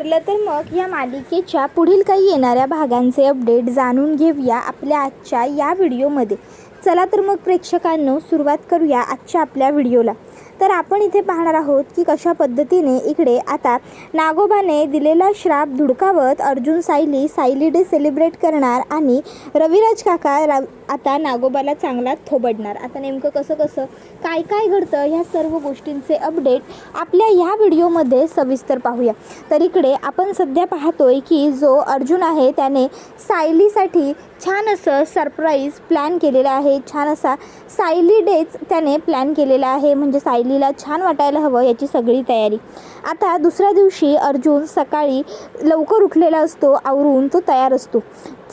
ठरलं तर मग या मालिकेच्या पुढील काही येणाऱ्या भागांचे अपडेट जाणून घेऊया आपल्या आजच्या या व्हिडिओमध्ये. चला तर मग प्रेक्षकांनो, सुरुवात करूया आजच्या आपल्या व्हिडिओला. तर आपण इथे पाहणार आहोत की कशा पद्धतीने इकडे आता नागोबाने दिलेला श्राप धुडकावत अर्जुन सायली डे सेलिब्रेट करणार आणि रविराज काका आता नागोबाला चांगला थोबडणार. आता नेमकं कसं काय घडतं ह्या सर्व गोष्टींचे अपडेट आपल्या ह्या व्हिडिओमध्ये सविस्तर पाहूया. तर इकडे आपण सध्या पाहतोय की जो अर्जुन आहे त्याने सायलीसाठी छान असं सरप्राईज प्लॅन केलेलं आहे. छान असा सायली डेच त्याने प्लॅन केलेला आहे. म्हणजे सायलीला छान वाटायला हवं याची सगळी तयारी. आता दुसऱ्या दिवशी अर्जुन सकाळी लवकर उठलेला असतो, आवरून तो तयार असतो.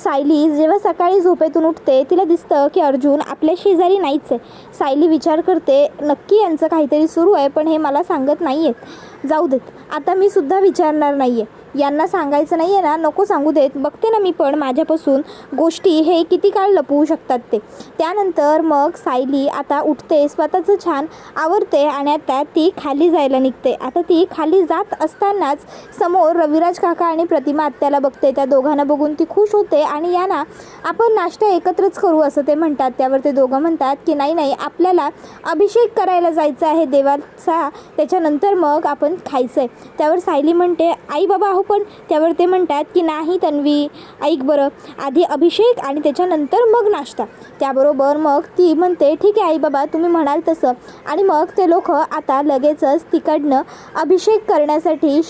सायली जेव्हा सकाळी झोपेतून उठते तिला दिसतं की अर्जुन आपल्या शेजारी नाहीच आहे. सायली विचार करते नक्की यांचं काहीतरी सुरू आहे, पण हे मला सांगत नाही आहेत. जाऊ देत, आता मी सुद्धा विचारणार नाही आहे. यांना सांगायचं नाही आहे ना, नको सांगू देत. बघते ना मी पण माझ्यापासून गोष्टी हे किती काळ लपवू शकतात ते. त्यानंतर मग सायली आता उठते, स्वतःचं छान आवरते आणि आता ती खाली जायला निघते. आता ती खाली जात असतानाच समोर रविराज काका आणि प्रतिमा आत्याला बघते. त्या दोघांना बघून ती खुश होते आणि यांना आपण नाश्ता एकत्रच करू असं ते म्हणतात. त्यावर ते दोघं म्हणतात की नाही, आपल्याला अभिषेक करायला जायचं आहे देवाचा, त्याच्यानंतर मग आपण खायचं आहे. त्यावर सायली म्हणते आई बाबा पण त्यावर ते म्हणतात की नाही तन्वी, ऐक बरं, आधी अभिषेक आणि त्याच्यानंतर मग नाश्ता. त्याबरोबर मग ती म्हणते ठीक आहे आई बाबा, तुम्ही म्हणाल तसं. आणि मग ते लोक आता लगेचच तिकडनं अभिषेक करण्यासाठी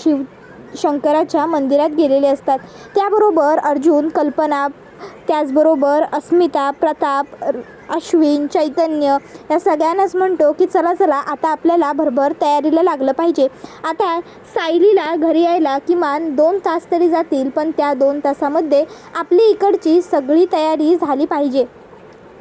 शंकराच्या मंदिरात गेलेले असतात. त्याबरोबर अर्जुन, कल्पना, त्याचबरोबर अस्मिता, प्रताप, अश्विन, चैतन्य या सगळ्यांनाच म्हणतो की चला आता आपल्याला भरभर तयारीला लागलं पाहिजे. आता सायलीला घरी यायला किमान 2 तास तरी जातील, पण त्या 2 तासामध्ये आपली इकडची सगळी तयारी झाली पाहिजे.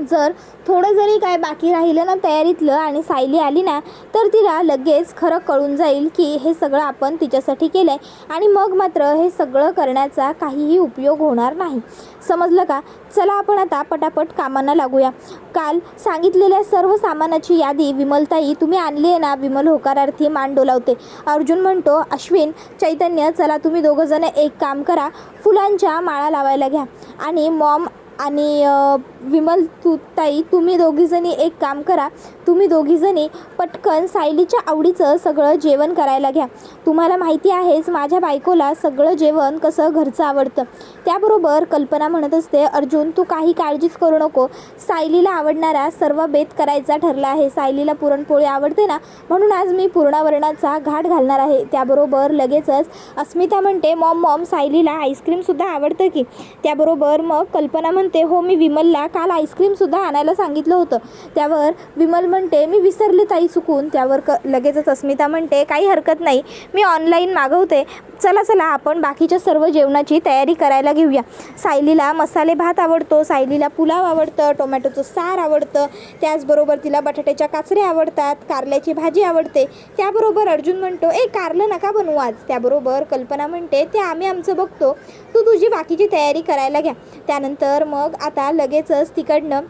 जर थोडं जरी काय बाकी राहिलं ना तयारीतलं आणि सायली आली ना, तर तिला लगेच खरं कळून जाईल की हे सगळं आपण तिच्यासाठी केलं आहे आणि मग मात्र हे सगळं करण्याचा काहीही उपयोग होणार नाही. समजलं का? चला आपण आता पटापट कामांना लागूया. काल सांगितलेल्या सर्व सामानाची यादी विमलताई तुम्ही आणली आहे ना? विमल होकारार्थी मान डोलावते. अर्जुन म्हणतो अश्विन, चैतन्य, चला तुम्ही दोघंजण एक काम करा, फुलांच्या माळा लावायला घ्या. आणि मॉम आणि विमल ताई तुम्ही दोघीजणी एक काम करा, तुम्ही दोघीजणी पटकन सायलीच्या आवडीचं सगळं जेवण करायला घ्या. तुम्हाला माहिती आहेच माझ्या बायकोला सगळं जेवण कसं घरचं आवडतं. त्याबरोबर कल्पना म्हणत असते अर्जुन तू काही काळजीच करू नको, सायलीला आवडणारा सर्व बेत करायचा ठरला आहे. सायलीला पुरणपोळी आवडते ना, म्हणून आज मी पूर्णावरणाचा घाट घालणार आहे. त्याबरोबर लगेचच अस्मिता म्हणते मॉम सायलीला आईस्क्रीमसुद्धा आवडतं की? त्याबरोबर मग कल्पना म्हणते हो, मी विमलला काल आईस्क्रीमसुद्धा आणायला सांगितलं होतं. त्यावर विमल म्हणते मी विसरले ताई चुकून. त्यावर लगेचच अस्मिता म्हणते काही हरकत नाही, मी ऑनलाईन मागवते. चला आपण बाकीच्या सर्व जेवणाची तयारी करायला घेऊया. सायलीला मसाले भात आवडतो, सायलीला पुलाव आवडतं, टोमॅटोचं सार आवडतं, त्याचबरोबर तिला बटाट्याच्या काचऱ्या आवडतात, कारल्याची भाजी आवडते. त्याबरोबर अर्जुन म्हणतो कारलं नका बनवू आज. त्याबरोबर कल्पना म्हणते ते आम्ही आमचं बघतो, तू तुझी बाकीची तयारी करायला घ्या. त्यानंतर मग आता लगेचच तिकडनं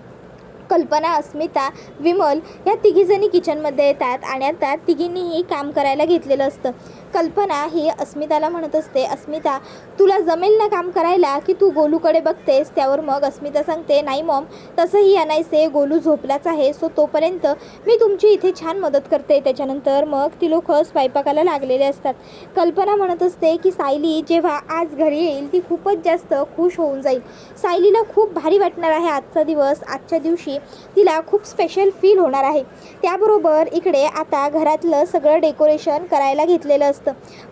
कल्पना, अस्मिता, विमल ह्या तिघीजणी किचनमध्ये येतात आणि आता तिघींनीही काम करायला घेतलेलं असतं. कल्पना ही अस्मिताला म्हणत असते अस्मिता तुला जमेल ना काम करायला की तू गोलूकडे बघतेस? त्यावर मग अस्मिता सांगते नाही मॉम, तसंही आणायचे, गोलू झोपलाच आहे, सो तोपर्यंत मी तुमची इथे छान मदत करते. त्याच्यानंतर मग ती लोक स्वयंपाकाला लागलेले असतात. कल्पना म्हणत असते की सायली जेव्हा आज घरी येईल ती खूपच जास्त खुश होऊन जाईल. सायलीला खूप भारी वाटणार आहे आजचा दिवस, आजच्या दिवशी तिला खूप स्पेशल फील होणार आहे. त्याबरोबर इकडे आता घरातलं सगळं डेकोरेशन करायला घेतलेलं असतं.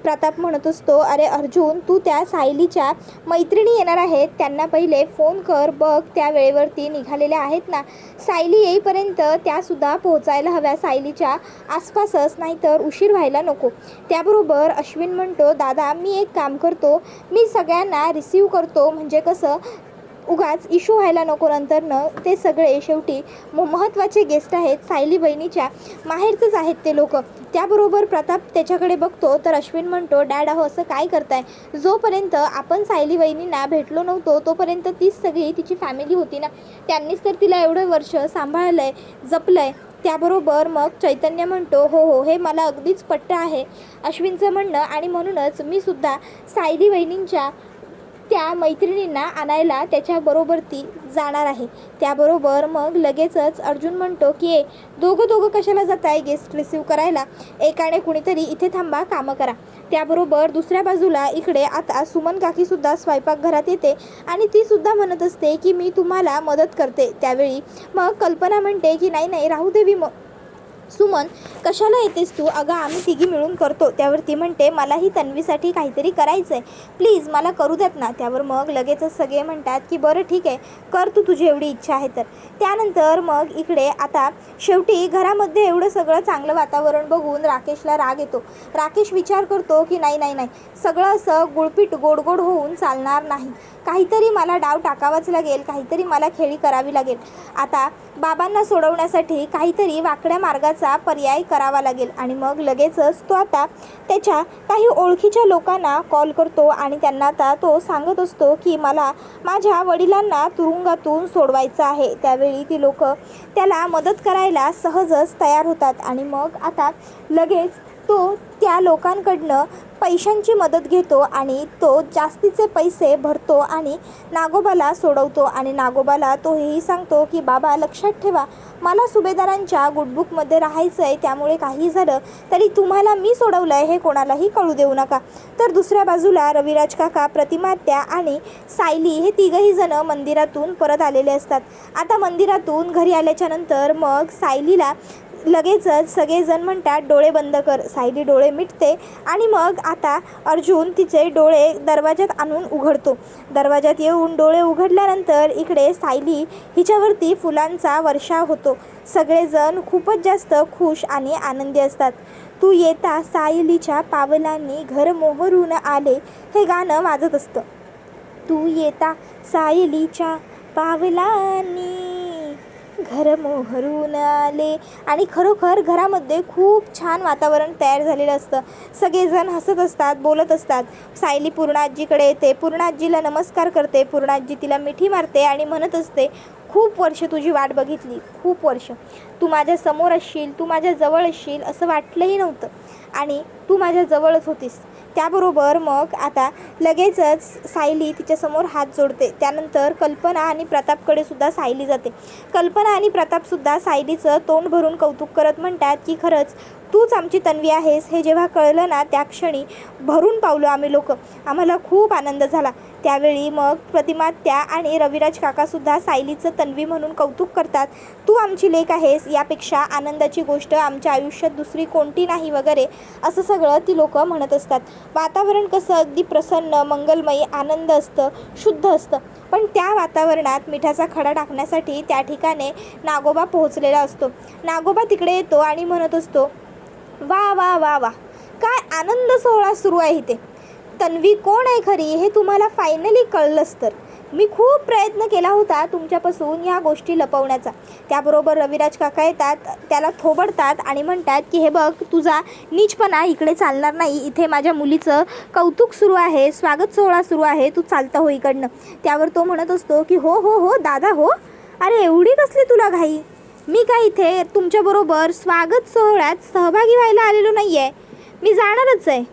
प्रताप म्हणत असतो अरे अर्जुन, तू त्या सायलीच्या मैत्रिणी येणार आहेत त्यांना पहिले फोन कर बघ, त्या वेळेवरती निघालेल्या आहेत ना? सायली येईपर्यंत त्यासुद्धा पोहोचायला हव्या सायलीच्या आसपासच, नाहीतर उशीर व्हायला नको. त्याबरोबर अश्विन म्हणतो दादा मी एक काम करतो, मी सगळ्यांना रिसीव करतो, म्हणजे कसं उगाच इशू व्हायला नको नंतरनं. ते सगळे शेवटी महत्त्वाचे गेस्ट आहेत, सायली बहिणीच्या माहेरचंच आहेत ते लोक. त्याबरोबर प्रताप त्याच्याकडे बघतो तर अश्विन म्हणतो, डॅड अहो असं काय करताय? जोपर्यंत आपण सायली वहिनींना भेटलो नव्हतो तोपर्यंत तीच सगळी तिची फॅमिली होती ना, त्यांनीच तर तिला एवढं वर्ष सांभाळलं आहे, जपलं आहे. त्याबरोबर मग चैतन्य म्हणतो, हो हो हे मला अगदीच पटतं आहे अश्विनचं म्हणणं, आणि म्हणूनच मी सुद्धा सायली वहिनींच्या त्या मैत्रिणींना आणायला त्याच्याबरोबर ती जाणार आहे. त्याबरोबर मग लगेचच अर्जुन म्हणतो की दोघं कशाला जात आहे गेस्ट रिसीव करायला, एकाने कुणीतरी इथे थांबा, कामं करा. त्याबरोबर दुसऱ्या बाजूला इकडे आता सुमन काकीसुद्धा स्वयंपाकघरात येते आणि ती सुद्धा म्हणत असते की मी तुम्हाला मदत करते. त्यावेळी मग कल्पना म्हणते की नाही राहू देवी सुमन, कशाला येतेस तू? अगं आम्ही तिघी मिळून करतो. त्यावर ती म्हणते मलाही तन्वीसाठी काहीतरी करायचं आहे, प्लीज मला करू देत ना. त्यावर मग लगेचच सगळे म्हणतात की बरं ठीक आहे, कर तू, तुझी एवढी इच्छा आहे तर. त्यानंतर मग इकडे आता शेवटी घरामध्ये एवढं सगळं चांगलं वातावरण बघून राकेशला राग येतो. राकेश विचार करतो की नाही, सगळं असं गुळपीट गोड होऊन चालणार नाही, काहीतरी मला डाव टाकावाच लागेल, काहीतरी मला खेळी करावी लागेल. आता बाबांना सोडवण्यासाठी काहीतरी वाकड्या मार्गाचा पर्याय करावा लागेल. आणि मग लगेचच तो आता त्याच्या काही ओळखीच्या लोकांना कॉल करतो आणि त्यांना आता तो सांगत असतो की मला माझ्या वडिलांना तुरुंगातून सोडवायचं आहे. त्यावेळी ती लोक त्याला मदत करायला सहजच तयार होतात आणि मग आता लगेच तो त्या लोकांकडनं पैशांची मदत घेतो आणि तो जास्तीचे पैसे भरतो आणि नागोबाला सोडवतो. आणि नागोबाला तो हेही सांगतो की बाबा लक्षात ठेवा, मला सुभेदारांच्या गुडबुकमध्ये राहायचं आहे, त्यामुळे काही झालं तरी तुम्हाला मी सोडवलं आहे हे कोणालाही कळू देऊ नका. तर दुसऱ्या बाजूला रविराज काका, प्रतिमात्या आणि सायली हे तिघही जण मंदिरातून परत आलेले असतात. आता मंदिरातून घरी आल्याच्या नंतर मग सायलीला लगेचच सगळेजण म्हणतात डोळे बंद कर. सायली डोळे मिटते आणि मग आता अर्जुन तिचे डोळे दरवाजात आणून उघडतो. दरवाजात येऊन डोळे उघडल्यानंतर इकडे सायली हिच्यावरती फुलांचा वर्षाव होतो. सगळेजण खूपच जास्त खुश आणि आनंदी असतात. तू येता सायलीच्या पावलांनी घर मोहरून आले हे गाणं वाजत असतं. तू येता सायलीच्या पावलांनी घर मोहरून आले. आणि खरोखर घरामध्ये खूप छान वातावरण तयार झालेलं असतं. सगळेजण हसत असतात, बोलत असतात. सायली पूर्णाजीकडे येते, पूर्णाजीला नमस्कार करते. पूर्णाजी तिला मिठी मारते आणि म्हणत असते, खूप वर्ष तुझी वाट बघितली, खूप वर्ष तू माझ्या समोर असशील, तू माझ्या जवळ असशील असं वाटलंही नव्हतं आणि तू माझ्या जवळच होतीस. त्याबरोबर मग आता लगेचच सायली तिच्यासमोर हात जोडते. त्यानंतर कल्पना आणि प्रतापकडे सुद्धा सायली जाते. कल्पना आणि प्रतापसुद्धा सायलीचं तोंड भरून कौतुक करत म्हणतात की खरंच तूच आमची तन्वी आहेस. हे जेव्हा कळलं ना त्या क्षणी भरून पावलो आम्ही लोक, आम्हाला खूप आनंद झाला. त्यावेळी मग प्रतिमात्या आणि रविराज काकासुद्धा सायलीचं तन्वी म्हणून कौतुक करतात. तू आमची लेक आहेस, यापेक्षा आनंदाची गोष्ट आमच्या आयुष्यात दुसरी कोणती नाही वगैरे असं सगळं ती लोक म्हणत असतात. वातावरण कसं अगदी प्रसन्न, मंगलमयी, आनंद असतं, शुद्ध असतं. पण त्या वातावरणात मिठाचा खडा टाकण्यासाठी त्या ठिकाणी नागोबा पोहोचलेला असतो. नागोबा तिकडे येतो आणि म्हणत असतो, वा वा वा वा, काय आनंद सोहळा सुरू आहे इथे. तन्वी कोण आहे खरी हे तुम्हाला फायनली कळलंच तर. मी खूप प्रयत्न केला होता तुमच्यापासून ह्या गोष्टी लपवण्याचा. त्याबरोबर रविराज काका येतात, त्याला थोबडतात आणि म्हणतात की हे बघ, तुझा नीचपणा इकडे चालणार नाही. इथे माझ्या मुलीचं कौतुक सुरू आहे, स्वागत सोहळा सुरू आहे, तू चालता हो इकडनं. त्यावर तो म्हणत असतो की हो हो हो दादा हो, अरे एवढी कसली तुला घाई? मी काय इथे तुमच्याबरोबर स्वागत सोहळ्यात सहभागी व्हायला आलेलो नाही आहे, मी जाणारच आहे.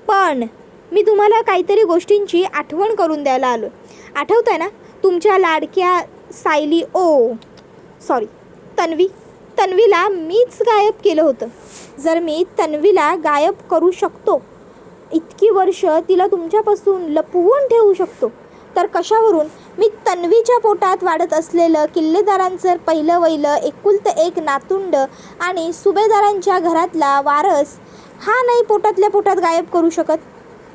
पण मी तुम्हाला काहीतरी गोष्टींची आठवण करून द्यायला आलो. आठवतं आहे ना तुमच्या लाडक्या सायली, तन्वीला मीच गायब केलं होतं. जर मी तन्वीला गायब करू शकतो, इतकी वर्ष तिला तुमच्यापासून लपवून ठेवू शकतो, तर कशावरून मी तन्वीच्या पोटात वाढत असलेलं किल्लेदारांचं पहिलं वैलं एकुलतं एक नातुंड आणि सुभेदारांच्या घरातला वारस हा नाही पोटातल्या पोटात गायब करू शकत.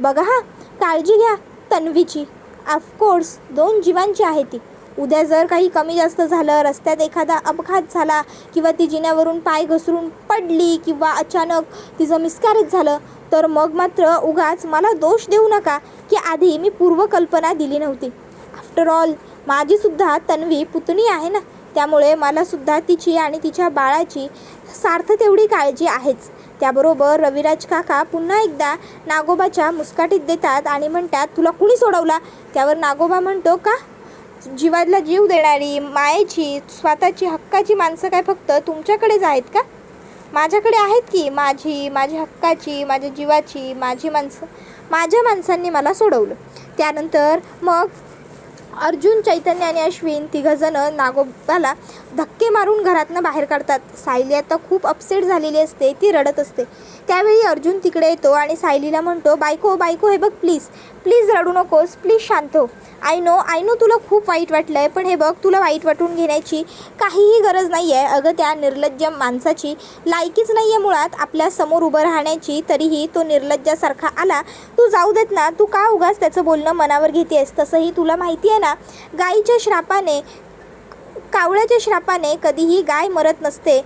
बघा हा, काळजी घ्या तन्वीची. ऑफकोर्स 2 जीवांची आहे ती. उद्या जर काही कमी जास्त झालं, रस्त्यात एखादा अपघात झाला किंवा ती जिन्यावरून पाय घसरून पडली किंवा अचानक तिचं मिसकॅरेज झालं, तर मग मात्र उगाच मला दोष देऊ नका की आधी मी पूर्वकल्पना दिली नव्हती. आफ्टर ऑल माझीसुद्धा तन्वी पुतणी आहे ना, त्यामुळे मलासुद्धा तिची आणि तिच्या बाळाची सार्थ तेवढी काळजी आहेच. त्याबरोबर रविराज काका पुन्हा एकदा नागोबाच्या मुस्काटीत देतात आणि म्हणतात, तुला कुणी सोडवला? त्यावर नागोबा म्हणतो, का जीवाला जीव देणारी, मायेची, स्वतःची हक्काची माणसं काय फक्त तुमच्याकडेच आहेत का? माझ्याकडे आहेत की, माझ्या हक्काची, माझ्या जीवाची, माझी माणसं. माझ्या माणसांनी मला सोडवलं. त्यानंतर मग अर्जुन, चैतन्य आणि अश्विन तिघंजणं नागोबाला धक्के मारून घरातनं बाहेर काढतात. सायली आता खूप अपसेट झालेली असते, ती रडत असते. त्यावेळी अर्जुन तिकडे येतो आणि सायलीला म्हणतो, बायको बायको हे बघ, प्लीज रडू नकोस, प्लीज शांत हो. आय नो तुला खूप वाईट वाटलं आहे, पण हे बघ, तुला वाईट वाटून घेण्याची काहीही गरज नाही आहे. अगं त्या निर्लज्ज माणसाची लायकीच नाही आहे मुळात आपल्या समोर उभं राहण्याची, तरीही तो निर्लज्जासारखा आला. तू जाऊ देत ना, तू का उगाच त्याचं बोलणं मनावर घेतेस? तसंही तुला माहिती आहे ना, गाईच्या श्रापाने, कावळ्याच्या श्रापाने कधीही गाय मरत नसते.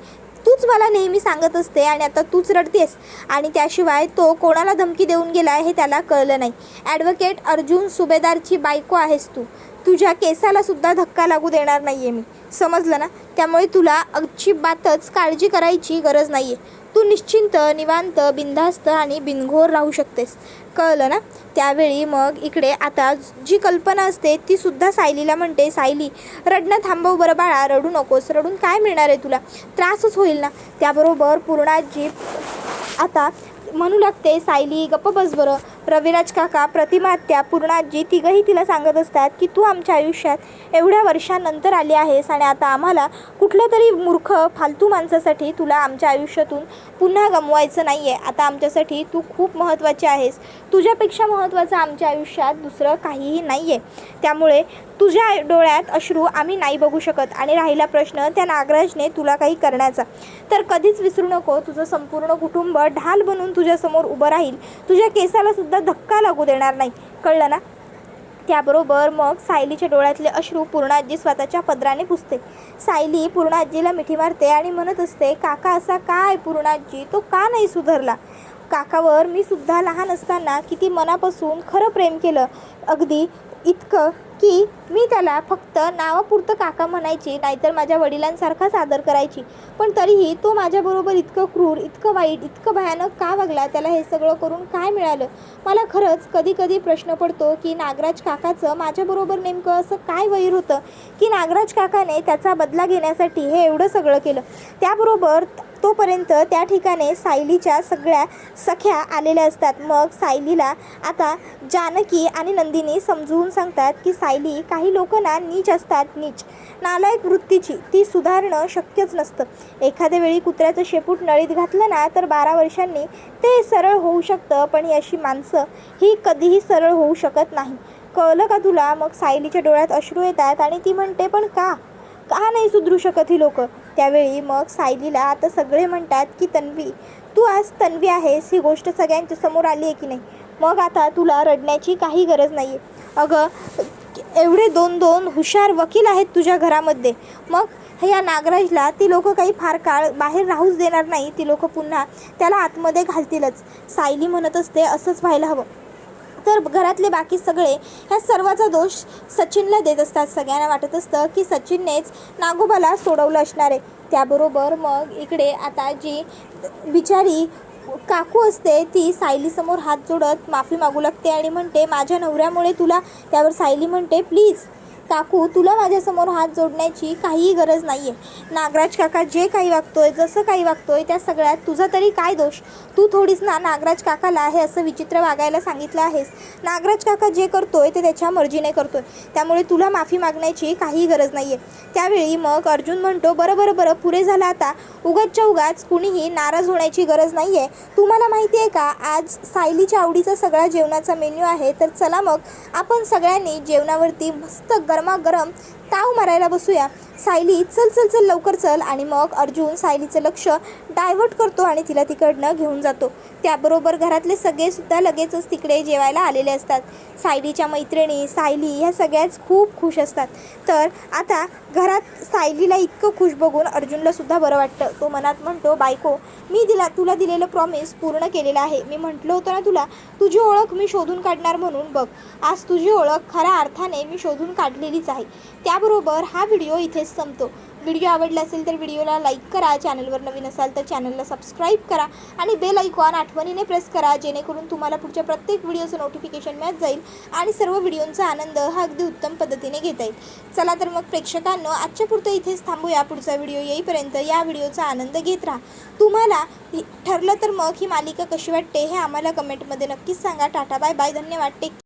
तूच मला नेहमी सांगत असते आणि आता तूच रडतेस. आणि त्याशिवाय तो कोणाला धमकी देऊन गेला हे त्याला कळलं नाही. ॲडव्होकेट अर्जुन सुभेदारची बायको आहेस तू. तुझ्या केसाला सुद्धा धक्का लागू देणार नाही आहे मी, समजलं ना? त्यामुळे तुला अजिबातच काळजी करायची गरज नाही आहे. तू निश्चिंत, निवांत, बिनधास्त आणि बिनघोर राहू शकतेस, कळलं ना? त्यावेळी मग इकडे आता जी कल्पना असते ती सुद्धा सायलीला म्हणते, सायली रडणं थांबव बरं बाळा, रडू नकोस. रडून काय मिळणार आहे तुला? त्रासच होईल ना. त्याबरोबर पूर्णाजी आता म्हणू लागते, सायली गप्प बस बरं. रविराज काका, प्रतिमा आत्या, पूर्णाजी तिघंही तिला सांगत असतात की तू आमच्या आयुष्यात एवढ्या वर्षांनंतर आली आहेस आणि आता आम्हाला कुठल्या तरी मूर्ख फालतू माणसासाठी तुला आमच्या आयुष्यातून पुन्हा गमवायचं नाही आहे. आता आमच्यासाठी तू खूप महत्त्वाची आहेस. तुझ्यापेक्षा महत्त्वाचं आमच्या आयुष्यात दुसरं काहीही नाही आहे. त्यामुळे तुझ्या डोळ्यात अश्रू आम्ही नाही बघू शकत. आणि राहिला प्रश्न त्या नागराजने तुला काही करण्याचा, तर कधीच विसरू नको, तुझं संपूर्ण कुटुंब ढाल बनून तुझ्यासमोर उभं राहील. तुझ्या केसाला सुद्धा धक्का लागू देणार नाही, कळलं ना? त्याबरोबर मग सायलीच्या डोळ्यातले अश्रू पूर्णाजी स्वतःच्या पदराने पुसते. सायली पूर्णाजीला मिठी मारते आणि म्हणत असते, काका असा काय पूर्णाजी, तो का नाही सुधारला? काकावर मी सुद्धा लहान असताना किती मनापासून खरं प्रेम केलं, अगदी इतकं की मी त्याला फक्त नावापुरतं काका म्हणायची, नाहीतर माझ्या वडिलांसारखाच आदर करायची. पण तरीही तो माझ्याबरोबर इतकं क्रूर, इतकं वाईट, इतकं भयानक का वागला? त्याला हे सगळं करून काय मिळालं? मला खरंच कधी कधी प्रश्न पडतो की नागराज काकाचं माझ्याबरोबर नेमकं असं काय वैर होतं की नागराज काकाने त्याचा बदला घेण्यासाठी हे एवढं सगळं केलं. त्याबरोबर तोपर्यंत त्या ठिकाणी सायलीच्या सगळ्या सख्या आलेल्या असतात. मग सायलीला आता जानकी आणि नंदिनी समजवून सांगतात की सायली, काही लोक ना नीच असतात, नीच नालायक वृत्तीची, ती सुधारणं शक्यच नसतं. एखाद्या वेळी कुत्र्याचं शेपूट नळीत घातलं ना तर 12 वर्षांनी ते सरळ होऊ शकतं, पण ही अशी माणसं ही कधीही सरळ होऊ शकत नाही, कळलं का तुला? मग सायलीच्या डोळ्यात अश्रू येतात आणि ती म्हणते, पण का नाही सुधरू शकत ही लोक? त्यावेळी मग सायलीला आता सगळे म्हणतात की तन्वी, तू आज तन्वी आहेस ही गोष्ट सगळ्यांच्या समोर आली आहे की नाही? मग आता तुला रडण्याची काही गरज नाही आहे. अगं एवढे 2 हुशार वकील आहेत तुझ्या घरामध्ये, मग या नागराजला ती लोक काही फार काळ बाहेर राहूच देणार नाही, ती लोक पुन्हा त्याला आतमध्ये घालतीलच. सायली म्हणत असते, असंच व्हायला हवं. तर घरातले बाकी सगळे ह्या सर्वाचा दोष सचिनला देत असतात. सगळ्यांना वाटत असतं की सचिननेच नागोबाला सोडवलं असणार आहे. त्याबरोबर मग इकडे आता जी बिचारी काकू असते ती सायलीसमोर हात जोडत माफी मागू लागते आणि म्हणते, माझ्या नवऱ्यामुळे तुला. त्यावर सायली म्हणते, प्लीज काकू, तुला माझ्यासमोर हात जोडण्याची काहीही गरज नाही आहे. नागराज काका जे काही वागतोय, जसं काही वागतोय, त्या सगळ्यात तुझा तरी काय दोष? तू थोडीच ना नागराज काकाला हे असं विचित्र वागायला सांगितलं आहेस. नागराज काका जे करतोय ते त्याच्या मर्जीने करतोय, त्यामुळे तुला माफी मागण्याची काहीही गरज नाही आहे. त्यावेळी मग अर्जुन म्हणतो, बरं पुरे झालं आता. उगाचच्या उगाच कुणीही नाराज होण्याची गरज नाही आहे. तुम्हाला माहिती आहे का, आज सायलीच्या आवडीचा सगळा जेवणाचा मेन्यू आहे, तर चला मग आपण सगळ्यांनी जेवणावरती मस्त गरमागरम ताव मारायला बसूया. सायली, चल लवकर चल. आणि मग अर्जुन सायलीचं लक्ष डायव्हर्ट करतो आणि तिला तिकडनं घेऊन जातो. त्याबरोबर घरातले सगळे सुद्धा लगेचच तिकडे जेवायला आलेले असतात. सायलीच्या मैत्रिणी, सायली ह्या सगळ्याच खूप खुश असतात. तर आता घरात सायलीला इतकं खुश बघून अर्जुनला सुद्धा बरं वाटतं. तो मनात म्हणतो, बायको, मी तुला दिलेलं प्रॉमिस पूर्ण केलेलं आहे. मी म्हटलं होतं ना तुला, तुझी ओळख मी शोधून काढणार म्हणून. बघ, आज तुझी ओळख खऱ्या अर्थाने मी शोधून काढलेलीच आहे. त्याबरोबर हा व्हिडिओ इथेच संपतो. व्हिडिओ आवडला असेल तर व्हिडिओला लाईक करा, चॅनलवर नवीन असाल तर चॅनलला सबस्क्राईब करा आणि बेल आयकॉन आठवणीने प्रेस करा, जेणेकरून तुम्हाला पुढच्या प्रत्येक व्हिडिओचं नोटिफिकेशन मिळत जाईल आणि सर्व व्हिडिओंचा आनंद हा अगदी उत्तम पद्धतीने घेता येईल. चला तर मग प्रेक्षकांनो, आजच्या पुरतं इथेच थांबूया. पुढचा व्हिडिओ येईपर्यंत या व्हिडिओचा आनंद घेत राहा. तुम्हाला ठरलं तर मग ही मालिका कशी वाटते हे आम्हाला कमेंटमध्ये नक्कीच सांगा. टाटा बाय बाय, धन्यवाद, टेक